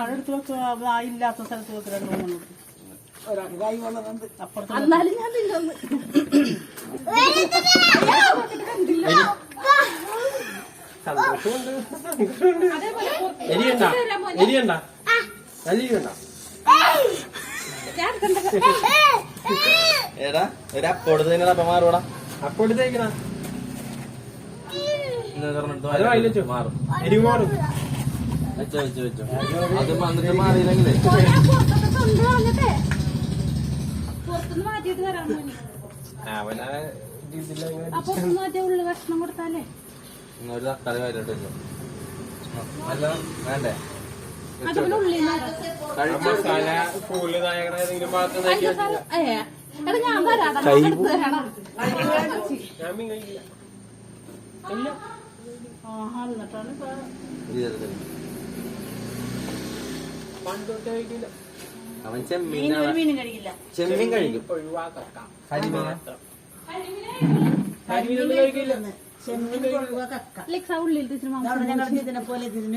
എടുത്ത് വെക്കുക ഇല്ലാത്ത സ്ഥലത്ത് വെക്കുക ഒരാൾക്ക് കൈ വന്നത് അപ്പുറത്ത് ഏടാ ഒരു അപ്പോടുത്തേക്കണ അപ്പൊ മാറൂടാ അപ്പോടുത്തേക്കണ മാറും എരിവ് മാറും വെച്ചോ വെച്ചോ വെച്ചോ അത് വന്നിട്ട് മാറിയില്ലെങ്കിലേ അവനാ ഭക്ഷണം കൊടുത്താലേ ഒരു തക്കാളി വരട്ടെ അല്ല വേണ്ടേ മസാല ഫുള്ള് ഏതെങ്കിലും ഭാഗത്ത് ഞാൻ വരാടാ ഞാൻ മീൻ കഴിക്കില്ല പണ്ടൊക്കെ കഴിക്കില്ല. അവൻ ചെമ്മീൻ കഴിക്കില്ല. ചെമ്മീൻ കഴിക്കും. ഒഴിവാക്കാം. കരിമീൻ കഴിക്കില്ല. ഉള്ളിൽ ഞങ്ങൾ ഇതിനെ പോലെ കഴിക്കും.